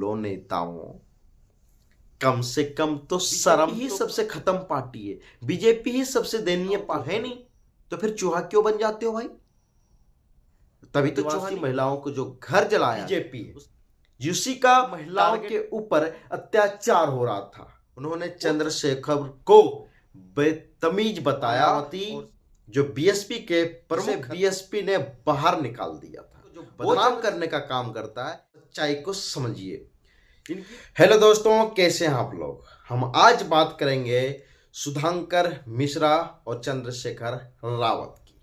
लो नेताओं, कम से कम तो शर्म ही सबसे खत्म पार्टी है। बीजेपी ही सबसे दयनीय पार्टी है नहीं, तो फिर चूहा क्यों बन जाते हो भाई? तभी तो चूहा महिलाओं को जो घर जलाया बीजेपी है, यूसी का महिलाओं के ऊपर अत्याचार हो रहा था। उन्होंने चंद्रशेखर को बदतमीज बताया, जो बीएसपी के प्रमुख बीएसपी ने बाहर निकाल दिया था, जो बदनाम करने का काम करता है। सच्चाई को समझिए। हेलो दोस्तों, कैसे हैं आप लोग? हम आज बात करेंगे सुधाकर मिश्रा और चंद्रशेखर रावत की।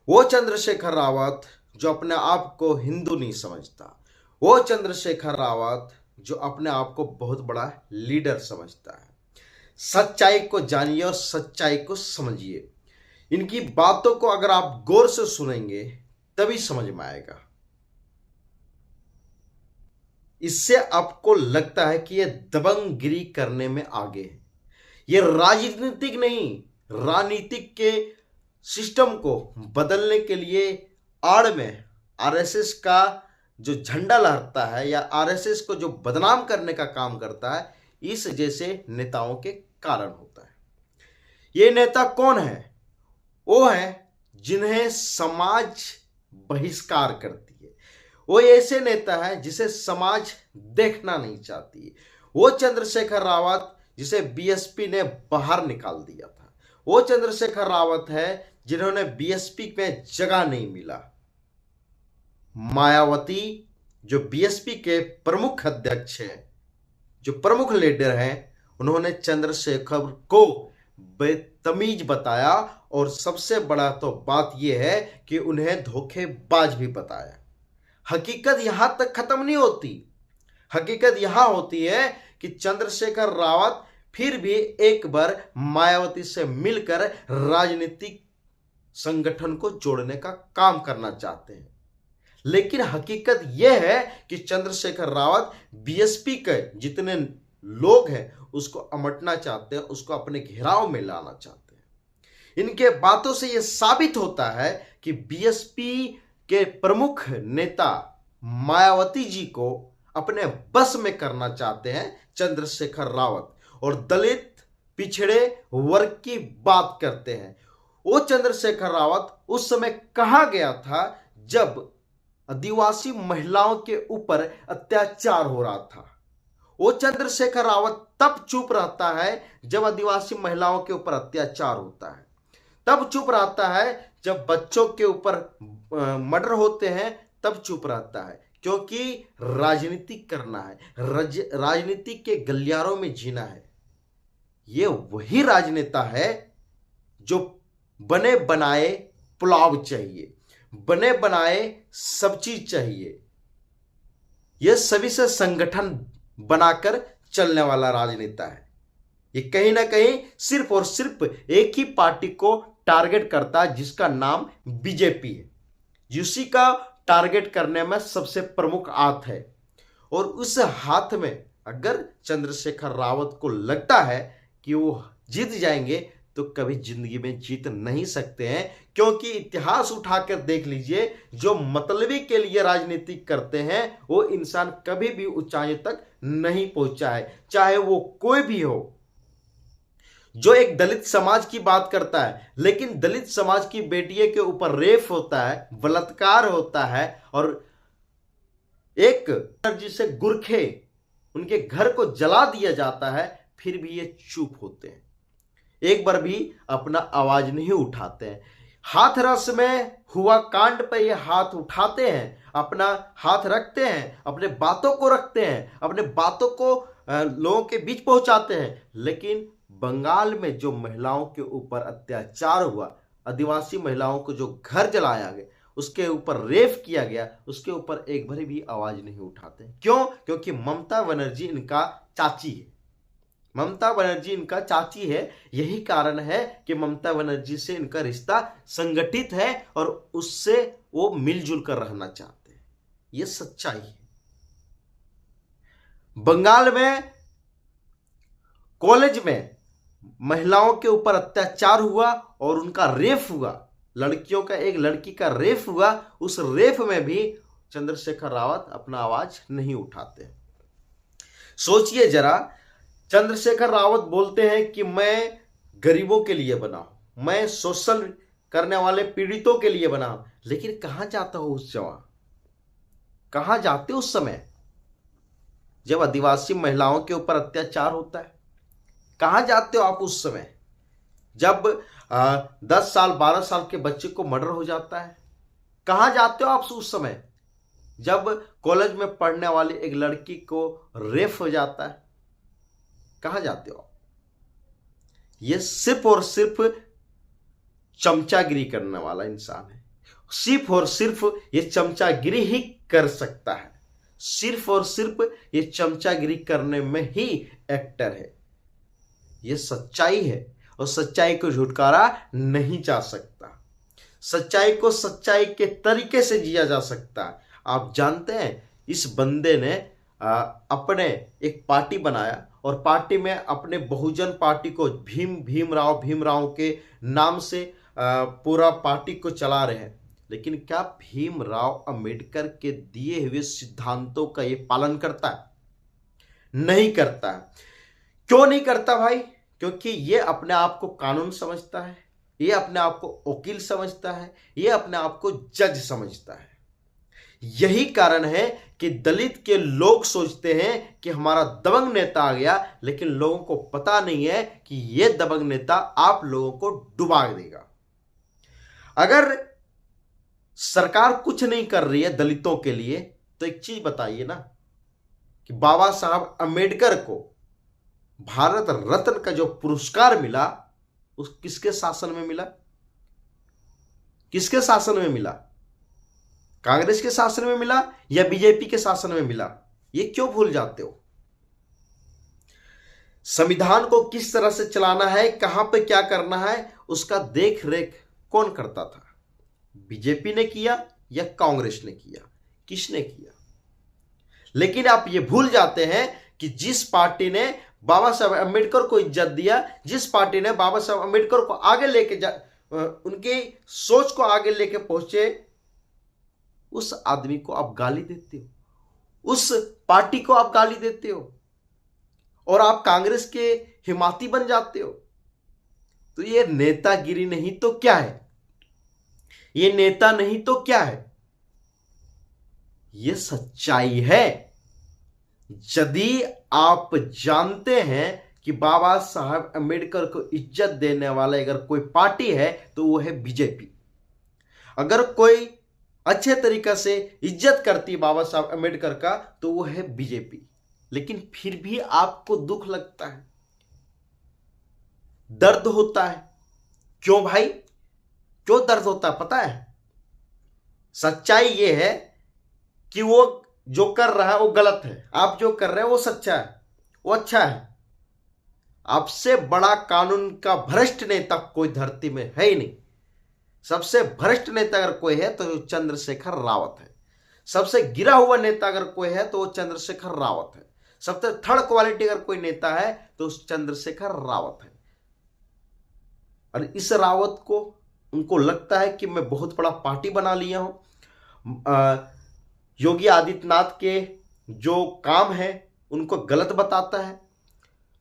वो चंद्रशेखर रावत जो अपने आप को हिंदू नहीं समझता, वो चंद्रशेखर रावत जो अपने आप को बहुत बड़ा लीडर समझता है। सच्चाई को जानिए और सच्चाई को समझिए। इनकी बातों को अगर आप गौर से सुनेंगे तभी समझ में आएगा। इससे आपको लगता है कि ये दबंगगिरी करने में आगे है। ये राजनीतिक नहीं, राजनीतिक के सिस्टम को बदलने के लिए आड़ में आरएसएस का जो झंडा लहराता है या आरएसएस को जो बदनाम करने का काम करता है, इस जैसे नेताओं के कारण होता है। ये नेता कौन है? वो है जिन्हें समाज बहिष्कार करती है। वो ऐसे नेता है जिसे समाज देखना नहीं चाहती। वो चंद्रशेखर रावत जिसे बीएसपी ने बाहर निकाल दिया था। वो चंद्रशेखर रावत है जिन्होंने बीएसपी में जगह नहीं मिला। मायावती जो बीएसपी के प्रमुख अध्यक्ष हैं, जो प्रमुख लीडर हैं, उन्होंने चंद्रशेखर को बदतमीज बताया और सबसे बड़ा तो बात यह है कि उन्हें धोखेबाज भी बताया। हकीकत यहां तक खत्म नहीं होती। हकीकत यहां होती है कि चंद्रशेखर रावत फिर भी एक बार मायावती से मिलकर राजनीतिक संगठन को जोड़ने का काम करना चाहते हैं। लेकिन हकीकत यह है कि चंद्रशेखर रावत बीएसपी के जितने लोग हैं उसको अमटना चाहते हैं, उसको अपने घेराव में लाना चाहते हैं। इनके बातों से यह साबित होता है कि बीएसपी के प्रमुख नेता मायावती जी को अपने बस में करना चाहते हैं चंद्रशेखर रावत, और दलित पिछड़े वर्ग की बात करते हैं। वो चंद्रशेखर रावत उस समय कहां गया था जब आदिवासी महिलाओं के ऊपर अत्याचार हो रहा था? वो चंद्रशेखर रावत तब चुप रहता है जब आदिवासी महिलाओं के ऊपर अत्याचार होता है, तब चुप रहता है जब बच्चों के ऊपर मर्डर होते हैं, तब चुप रहता है, क्योंकि राजनीति करना है, राजनीति के गलियारों में जीना है। ये वही राजनेता है जो बने बनाए पुलाव चाहिए, बने बनाए सब चीज चाहिए। यह सभी से संगठन बनाकर चलने वाला राजनेता है। ये कहीं ना कहीं सिर्फ और सिर्फ एक ही पार्टी को टारगेट करता है, जिसका नाम बीजेपी है। यूसी का टारगेट करने में सबसे प्रमुख हाथ है, और उस हाथ में अगर चंद्रशेखर रावत को लगता है कि वो जीत जाएंगे, तो कभी जिंदगी में जीत नहीं सकते हैं। क्योंकि इतिहास उठाकर देख लीजिए, जो मतलबी के लिए राजनीति करते हैं वो इंसान कभी भी ऊंचाई तक नहीं पहुंचा है, चाहे वो कोई भी हो। जो एक दलित समाज की बात करता है, लेकिन दलित समाज की बेटियों के ऊपर रेप होता है, बलात्कार होता है, और एक जिसे गुरखे उनके घर को जला दिया जाता है, फिर भी ये चुप होते हैं, एक बार भी अपना आवाज नहीं उठाते हैं। हाथरस में हुआ कांड पर ये हाथ उठाते हैं, अपना हाथ रखते हैं, अपने बातों को रखते हैं, अपने बातों को लोगों के बीच पहुंचाते हैं। लेकिन बंगाल में जो महिलाओं के ऊपर अत्याचार हुआ, आदिवासी महिलाओं को जो घर जलाया गया, उसके ऊपर रेप किया गया, उसके ऊपर एक बार भी आवाज नहीं उठाते। क्यों? क्योंकि ममता बनर्जी इनका चाची है। ममता बनर्जी इनका चाची है। यही कारण है कि ममता बनर्जी से इनका रिश्ता संगठित है और उससे वो मिलजुल कर रहना चाहते हैं। ये सच्चाई है। बंगाल में कॉलेज में महिलाओं के ऊपर अत्याचार हुआ और उनका रेप हुआ, लड़कियों का, एक लड़की का रेप हुआ। उस रेप में भी चंद्रशेखर रावत अपना आवाज नहीं उठाते। सोचिए जरा, चंद्रशेखर रावत बोलते हैं कि मैं गरीबों के लिए बना हूं, मैं शोषण करने वाले पीड़ितों के लिए बना हूं, लेकिन कहां जाता हो उस जवान, कहां जाते उस समय जब आदिवासी महिलाओं के ऊपर अत्याचार होता है? कहां जाते हो आप उस समय जब 10 साल 12 साल के बच्चे को मर्डर हो जाता है? कहां जाते हो आप उस समय जब कॉलेज में पढ़ने वाली एक लड़की को रेप हो जाता है? कहां जाते हो? ये सिर्फ और सिर्फ चमचागिरी करने वाला इंसान है। सिर्फ और सिर्फ ये चमचागिरी ही कर सकता है। सिर्फ और सिर्फ ये चमचागिरी करने में ही एक्टर है। ये सच्चाई है और सच्चाई को झुटकारा नहीं जा सकता। सच्चाई को सच्चाई के तरीके से जिया जा सकता है। आप जानते हैं, इस बंदे ने अपने एक पार्टी बनाया और पार्टी में अपने बहुजन पार्टी को भीमराव के नाम से पूरा पार्टी को चला रहे हैं। लेकिन क्या भीमराव अंबेडकर के दिए हुए सिद्धांतों का ये पालन करता है? नहीं करता है। क्यों नहीं करता भाई? क्योंकि ये अपने आप को कानून समझता है, ये अपने आप को वकील समझता है, ये अपने आप को जज समझता है। यही कारण है कि दलित के लोग सोचते हैं कि हमारा दबंग नेता आ गया, लेकिन लोगों को पता नहीं है कि यह दबंग नेता आप लोगों को डुबा देगा। अगर सरकार कुछ नहीं कर रही है दलितों के लिए, तो एक चीज बताइए ना कि बाबा साहब अंबेडकर को भारत रत्न का जो पुरस्कार मिला, उस किसके शासन में मिला? किसके शासन में मिला? कांग्रेस के शासन में मिला या बीजेपी के शासन में मिला? ये क्यों भूल जाते हो? संविधान को किस तरह से चलाना है, कहां पे क्या करना है, उसका देख रेख कौन करता था? बीजेपी ने किया या कांग्रेस ने किया? किसने किया? लेकिन आप ये भूल जाते हैं कि जिस पार्टी ने बाबा साहब अंबेडकर को इज्जत दिया, जिस पार्टी ने बाबा साहब अंबेडकर को आगे लेके उनकी सोच को आगे लेके पहुंचे, उस आदमी को आप गाली देते हो, उस पार्टी को आप गाली देते हो और आप कांग्रेस के हिमाती बन जाते हो। तो ये नेतागिरी नहीं तो क्या है? ये नेता नहीं तो क्या है? ये सच्चाई है। यदि आप जानते हैं कि बाबा साहब अंबेडकर को इज्जत देने वाला अगर कोई पार्टी है तो वो है बीजेपी। अगर कोई अच्छे तरीके से इज्जत करती बाबा साहब अंबेडकर का तो वो है बीजेपी। लेकिन फिर भी आपको दुख लगता है, दर्द होता है। क्यों भाई? क्यों दर्द होता है पता है? सच्चाई ये है कि वो जो कर रहा है वो गलत है, आप जो कर रहे हैं वो सच्चा है, वो अच्छा है। आपसे बड़ा कानून का भ्रष्ट नेता कोई धरती में है ही नहीं। सबसे भ्रष्ट नेता अगर कोई है तो चंद्रशेखर रावत है। सबसे गिरा हुआ नेता अगर कोई है तो वो चंद्रशेखर रावत है। सबसे थर्ड क्वालिटी अगर कोई नेता है तो चंद्रशेखर रावत है। और इस रावत को उनको लगता है कि मैं बहुत बड़ा पार्टी बना लिया हूं। योगी आदित्यनाथ के जो काम है उनको गलत बताता है।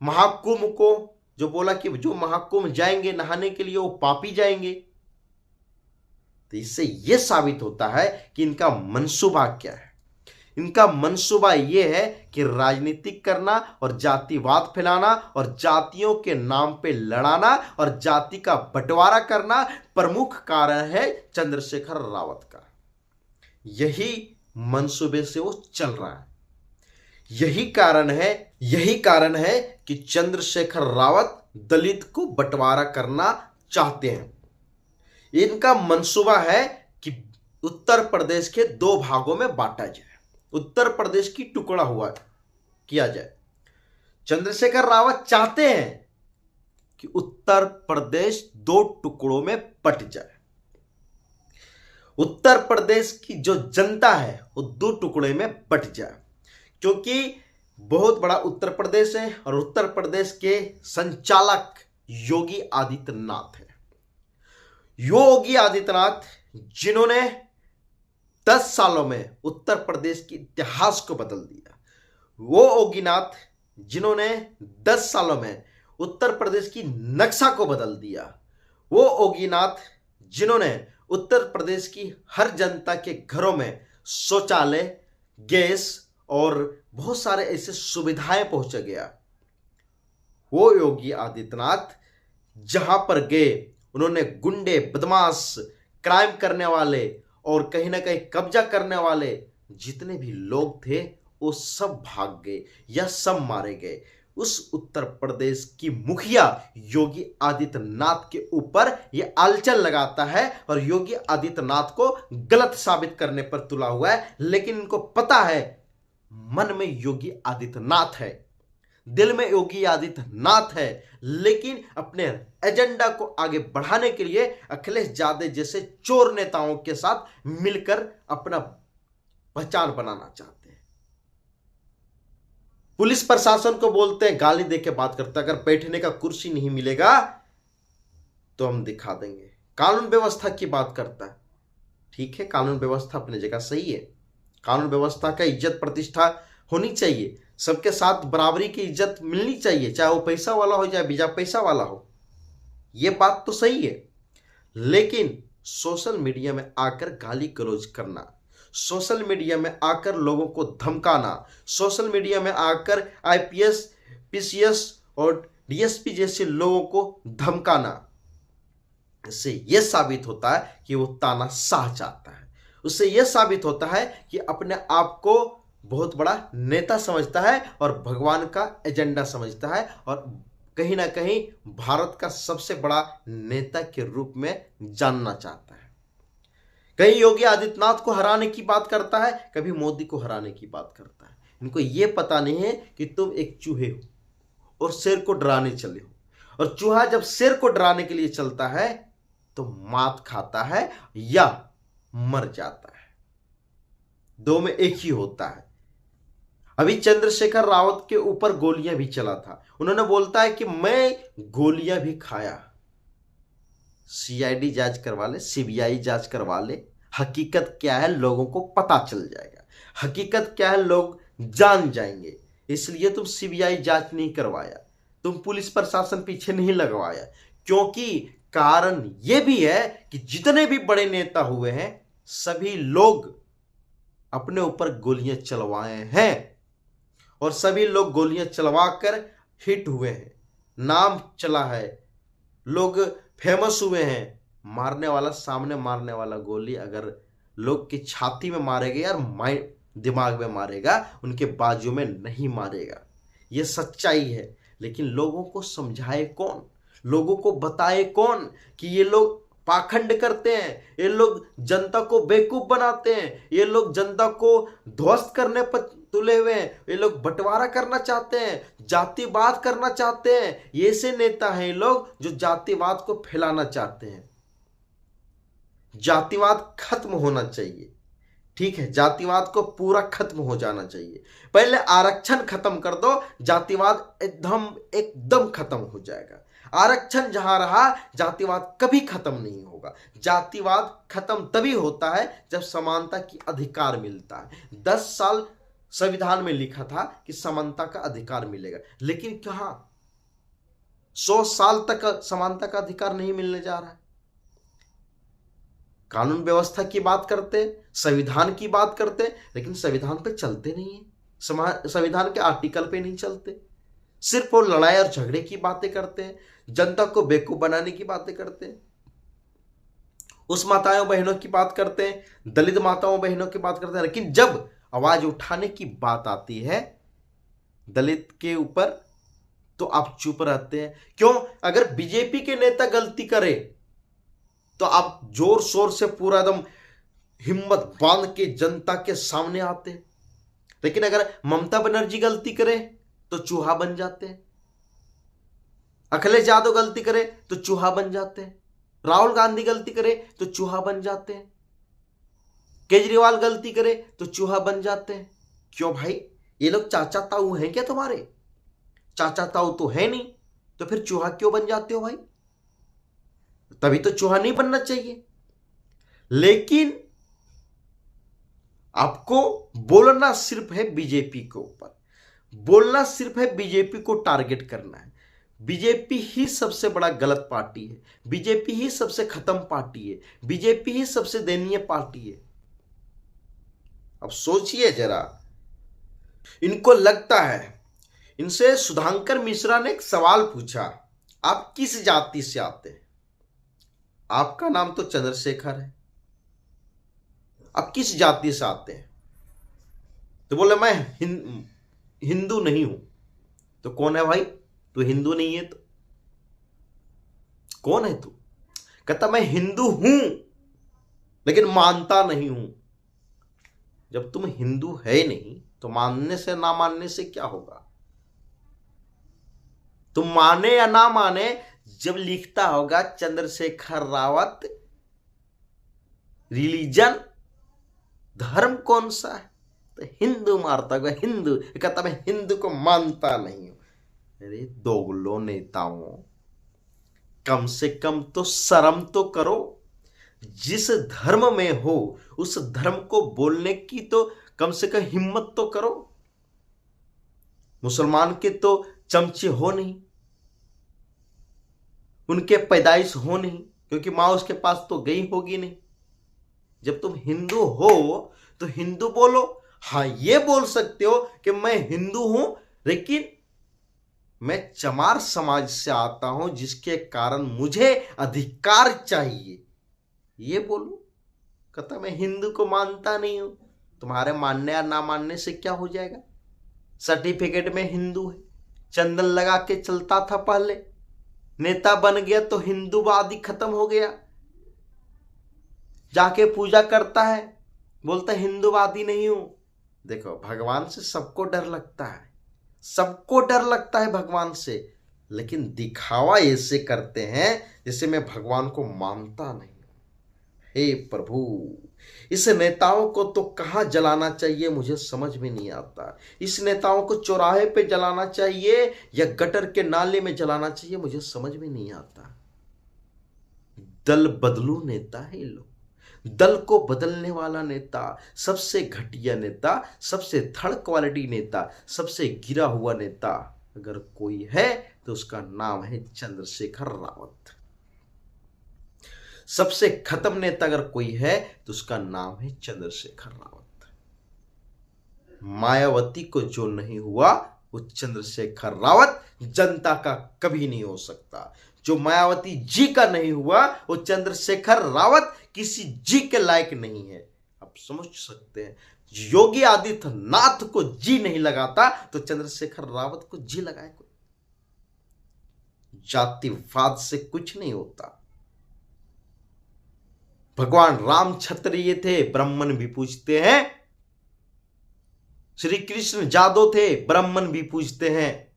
महाकुंभ को जो बोला कि जो महाकुंभ जाएंगे नहाने के लिए वो पापी जाएंगे। तो इससे यह साबित होता है कि इनका मंसूबा क्या है। इनका मंसूबा यह है कि राजनीतिक करना और जातिवाद फैलाना और जातियों के नाम पे लड़ाना और जाति का बंटवारा करना प्रमुख कारण है चंद्रशेखर रावत का। यही मंसूबे से वो चल रहा है। यही कारण है कि चंद्रशेखर रावत दलित को बंटवारा करना चाहते हैं। इनका मंसूबा है कि उत्तर प्रदेश के 2 भागों में बांटा जाए, उत्तर प्रदेश की टुकड़ा हुआ किया जाए। चंद्रशेखर रावत चाहते हैं कि उत्तर प्रदेश 2 टुकड़ों में बंट जाए। उत्तर प्रदेश की जो जनता है वो 2 टुकड़े में बंट जाए, क्योंकि बहुत बड़ा उत्तर प्रदेश है और उत्तर प्रदेश के संचालक योगी आदित्यनाथ है। योगी आदित्यनाथ जिन्होंने 10 सालों में उत्तर प्रदेश के इतिहास को बदल दिया, वो योगीनाथ जिन्होंने 10 सालों में उत्तर प्रदेश की नक्शा को बदल दिया, वो योगीनाथ जिन्होंने उत्तर प्रदेश की हर जनता के घरों में शौचालय, गैस और बहुत सारे ऐसे सुविधाएं पहुंच गया, वो योगी आदित्यनाथ जहां पर गए उन्होंने गुंडे, बदमाश, क्राइम करने वाले और कहीं ना कहीं कब्जा करने वाले जितने भी लोग थे वो सब भाग गए या सब मारे गए। उस उत्तर प्रदेश की मुखिया योगी आदित्यनाथ के ऊपर ये आलचल लगाता है और योगी आदित्यनाथ को गलत साबित करने पर तुला हुआ है, लेकिन इनको पता है मन में योगी आदित्यनाथ है, दिल में योगी आदित्यनाथ है, लेकिन अपने एजेंडा को आगे बढ़ाने के लिए अखिलेश यादव जैसे चोर नेताओं के साथ मिलकर अपना पहचान बनाना चाहते हैं। पुलिस प्रशासन को बोलते हैं, गाली देके बात करते हैं, अगर बैठने का कुर्सी नहीं मिलेगा तो हम दिखा देंगे। कानून व्यवस्था की बात करता है, ठीक है, कानून व्यवस्था अपनी जगह सही है, कानून व्यवस्था का इज्जत प्रतिष्ठा होनी चाहिए, सबके साथ बराबरी की इज्जत मिलनी चाहिए, चाहे वो पैसा वाला हो चाहे बिना पैसा वाला हो, ये बात तो सही है। लेकिन सोशल मीडिया में आकर गाली गलौज करना, सोशल मीडिया में आकर लोगों को धमकाना, सोशल मीडिया में आकर आईपीएस, पीसीएस और डीएसपी जैसे लोगों को धमकाना, इससे यह साबित होता है कि वो तानाशाह चाहता है, उससे यह साबित होता है कि अपने आप को बहुत बड़ा नेता समझता है और भगवान का एजेंडा समझता है और कहीं ना कहीं भारत का सबसे बड़ा नेता के रूप में जानना चाहता है। कहीं योगी आदित्यनाथ को हराने की बात करता है, कभी मोदी को हराने की बात करता है। इनको यह पता नहीं है कि तुम एक चूहे हो और शेर को डराने चले हो, और चूहा जब शेर को डराने के लिए चलता है तो मात खाता है या मर जाता है, दो में एक ही होता है। अभी चंद्रशेखर रावत के ऊपर गोलियां भी चला था, उन्होंने बोलता है कि मैं गोलियां भी खाया। सीआईडी जांच करवा ले, सीबीआई जांच करवा ले, हकीकत क्या है लोगों को पता चल जाएगा, हकीकत क्या है लोग जान जाएंगे। इसलिए तुम सीबीआई जांच नहीं करवाया, तुम पुलिस प्रशासन पीछे नहीं लगवाया, क्योंकि कारण यह भी है कि जितने भी बड़े नेता हुए हैं सभी लोग अपने ऊपर गोलियां चलवाए हैं और सभी लोग गोलियां चलवाकर हिट हुए हैं, नाम चला है, लोग फेमस हुए हैं। मारने वाला, सामने मारने वाला गोली अगर लोग की छाती में मारेगा यार, माइंड दिमाग में मारेगा, उनके बाजू में नहीं मारेगा, ये सच्चाई है। लेकिन लोगों को समझाए कौन, लोगों को बताए कौन कि ये लोग पाखंड करते हैं, ये लोग जनता को बेवकूफ बनाते हैं, ये लोग जनता को ध्वस्त करने पर तुले हुए हैं, ये लोग बंटवारा करना चाहते हैं, जातिवाद करना चाहते हैं। ये ऐसे नेता हैं ये लोग जो जातिवाद को फैलाना चाहते हैं। जातिवाद खत्म होना चाहिए, ठीक है, जातिवाद को पूरा खत्म हो जाना चाहिए। पहले आरक्षण खत्म कर दो, जातिवाद एकदम खत्म हो जाएगा। आरक्षण जहां रहा जातिवाद कभी खत्म नहीं होगा। जातिवाद खत्म तभी होता है जब समानता की अधिकार मिलता है। 10 साल संविधान में लिखा था कि समानता का अधिकार मिलेगा, लेकिन कहां 100 साल तक समानता का अधिकार नहीं मिलने जा रहा है। कानून व्यवस्था की बात करते, संविधान की बात करते, लेकिन संविधान पे चलते नहीं है, संविधान के आर्टिकल पे नहीं चलते, सिर्फ वो लड़ाई और झगड़े की बातें करते हैं, जनता को बेवकूफ बनाने की बातें करते हैं, उस माताओं बहनों की बात करते हैं, दलित माताओं बहनों की बात करते हैं। लेकिन जब आवाज उठाने की बात आती है दलित के ऊपर तो आप चुप रहते हैं। क्यों? अगर बीजेपी के नेता गलती करे तो आप जोर शोर से पूरा एकदम हिम्मत बांध के जनता के सामने आते हैं, लेकिन अगर ममता बनर्जी गलती करे तो चूहा बन जाते हैं, अखिलेश यादव गलती करे तो चूहा बन जाते हैं, राहुल गांधी गलती करे तो चूहा बन जाते हैं, केजरीवाल गलती करे तो चूहा बन जाते हैं। क्यों भाई? ये लोग चाचा ताऊ हैं क्या तुम्हारे? चाचा ताऊ तो है नहीं, तो फिर चूहा क्यों बन जाते हो भाई? तभी तो चूहा नहीं बनना चाहिए। लेकिन आपको बोलना सिर्फ है बीजेपी के ऊपर, बोलना सिर्फ है बीजेपी को टारगेट करना है। बीजेपी ही सबसे बड़ा गलत पार्टी है, बीजेपी ही सबसे खत्म पार्टी है, बीजेपी ही सबसे दयनीय पार्टी है। अब सोचिए जरा, इनको लगता है, इनसे सुधांकर मिश्रा ने एक सवाल पूछा, आप किस जाति से आते हैं? आपका नाम तो चंद्रशेखर है, आप किस जाति से आते हैं? तो बोले मैं हिंदू नहीं हूं। तो कौन है भाई? तू हिंदू नहीं है तो कौन है तू? कहता मैं हिंदू हूं लेकिन मानता नहीं हूं। जब तुम हिंदू है नहीं तो मानने से ना मानने से क्या होगा? तुम माने या ना माने, जब लिखता होगा चंद्रशेखर रावत, रिलीजन, धर्म कौन सा है, तो हिंदू मारता होगा, हिंदू। कहता मैं हिंदू को मानता नहीं हूं। अरे दोगलो नेताओं, कम से कम तो शर्म तो करो। जिस धर्म में हो उस धर्म को बोलने की तो कम से कम हिम्मत तो करो। मुसलमान के तो चमचे हो नहीं, उनके पैदाइश हो नहीं, क्योंकि मां उसके पास तो गई होगी नहीं। जब तुम हिंदू हो तो हिंदू बोलो। हाँ, ये बोल सकते हो कि मैं हिंदू हूं लेकिन मैं चमार समाज से आता हूं, जिसके कारण मुझे अधिकार चाहिए, ये बोलो। कहता मैं हिंदू को मानता नहीं हूं। तुम्हारे मानने या ना मानने से क्या हो जाएगा? सर्टिफिकेट में हिंदू है, चंदन लगा के चलता था पहले, नेता बन गया तो हिंदूवादी खत्म हो गया। जाके पूजा करता है, बोलता हिंदूवादी नहीं हूं। देखो, भगवान से सबको डर लगता है, सबको डर लगता है भगवान से, लेकिन दिखावा ऐसे करते हैं जैसे मैं भगवान को मानता नहीं। हे प्रभु, इस नेताओं को तो कहां जलाना चाहिए मुझे समझ में नहीं आता। इस नेताओं को चौराहे पे जलाना चाहिए या गटर के नाले में जलाना चाहिए, मुझे समझ में नहीं आता। दल बदलू नेता है ये लोग, दल को बदलने वाला नेता, सबसे घटिया नेता, सबसे थर्ड क्वालिटी नेता, सबसे गिरा हुआ नेता अगर कोई है तो उसका नाम है चंद्रशेखर रावत। सबसे खत्म नेता अगर कोई है तो उसका नाम है चंद्रशेखर रावत। मायावती को जो नहीं हुआ वो चंद्रशेखर रावत जनता का कभी नहीं हो सकता। जो मायावती जी का नहीं हुआ वो चंद्रशेखर रावत किसी जी के लायक नहीं है। आप समझ सकते हैं, योगी आदित्यनाथ को जी नहीं लगाता तो चंद्रशेखर रावत को जी लगाए कोई। जातिवाद से कुछ नहीं होता। भगवान राम क्षत्रिय थे, ब्राह्मण भी पूछते हैं। श्री कृष्ण जादव थे, ब्राह्मण भी पूछते हैं।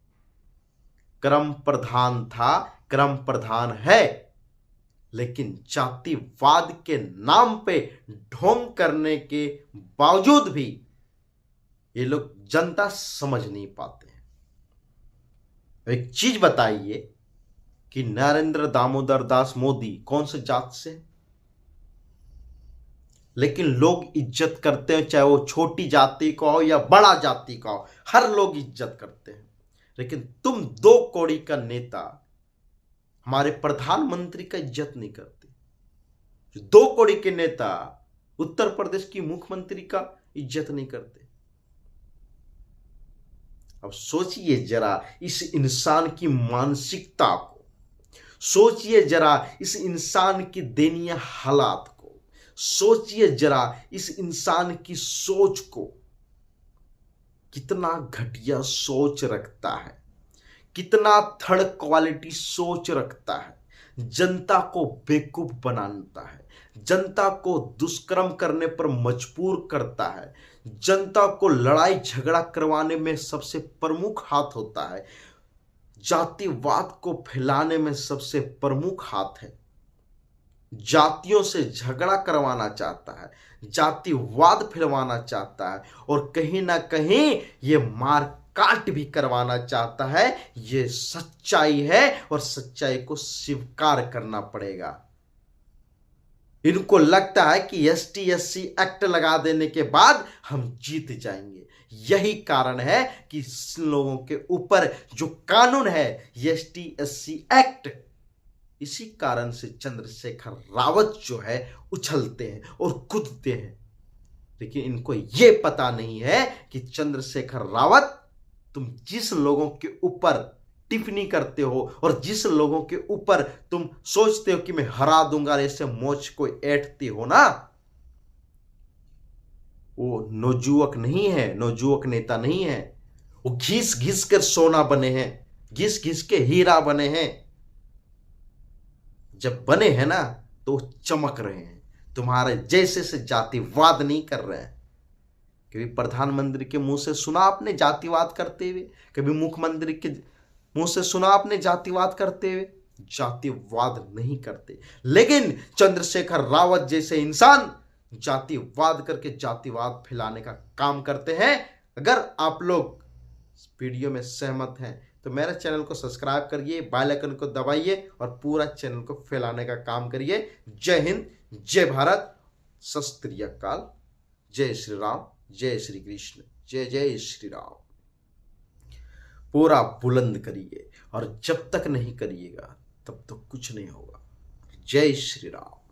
कर्म प्रधान था, कर्म प्रधान है, लेकिन जातिवाद के नाम पे ढोंग करने के बावजूद भी ये लोग जनता समझ नहीं पाते हैं। एक चीज बताइए कि नरेंद्र दामोदर दास मोदी कौन से जात से है? लेकिन लोग इज्जत करते हैं, चाहे वो छोटी जाति का हो या बड़ा जाति का हो, हर लोग इज्जत करते हैं। लेकिन तुम 2 कौड़ी का नेता हमारे प्रधानमंत्री का इज्जत नहीं करते। 2 कौड़ी के नेता उत्तर प्रदेश की मुख्यमंत्री का इज्जत नहीं करते। अब सोचिए जरा इस इंसान की मानसिकता को, सोचिए जरा इस इंसान की दयनीय हालात को, सोचिए जरा इस इंसान की सोच को। कितना घटिया सोच रखता है, कितना थर्ड क्वालिटी सोच रखता है। जनता को बेवकूफ बनाता है, जनता को दुष्कर्म करने पर मजबूर करता है, जनता को लड़ाई झगड़ा करवाने में सबसे प्रमुख हाथ होता है, जातिवाद को फैलाने में सबसे प्रमुख हाथ है, जातियों से झगड़ा करवाना चाहता है, जातिवाद फैलवाना चाहता है, और कहीं ना कहीं ये मार काट भी करवाना चाहता है। ये सच्चाई है और सच्चाई को स्वीकार करना पड़ेगा। इनको लगता है कि ST SC एक्ट लगा देने के बाद हम जीत जाएंगे, यही कारण है कि इस लोगों के ऊपर जो कानून है एसटी एससी एक्ट, इसी कारण से चंद्रशेखर रावत जो है उछलते हैं और कूदते हैं। लेकिन इनको यह पता नहीं है कि चंद्रशेखर रावत, तुम जिस लोगों के ऊपर टिप्पणी करते हो और जिस लोगों के ऊपर तुम सोचते हो कि मैं हरा दूंगा, ऐसे मोच को ऐंठते हो ना, वो नौजुवक नहीं है, नौजुवक नेता नहीं है। वो घिस घिस कर सोना बने हैं, घिस घिस के हीरा बने हैं। जब बने हैं ना तो चमक रहे हैं, तुम्हारे जैसे से जातिवाद नहीं कर रहे हैं। कभी प्रधानमंत्री के मुंह से सुना आपने जातिवाद करते हुए? कभी मुख्यमंत्री के मुंह से सुना आपने जातिवाद करते हुए? जातिवाद नहीं करते। लेकिन चंद्रशेखर रावत जैसे इंसान जातिवाद करके जातिवाद फैलाने का काम करते हैं। अगर आप लोग इस वीडियो में सहमत हैं तो मेरे चैनल को सब्सक्राइब करिए, बेल आइकन को दबाइए और पूरा चैनल को फैलाने का काम करिए। जय हिंद, जय भारत, सत श्री अकाल, जय श्री राम, जय श्री कृष्ण, जय जय श्री राम। पूरा बुलंद करिए और जब तक नहीं करिएगा तब तक कुछ नहीं होगा। जय श्री राम।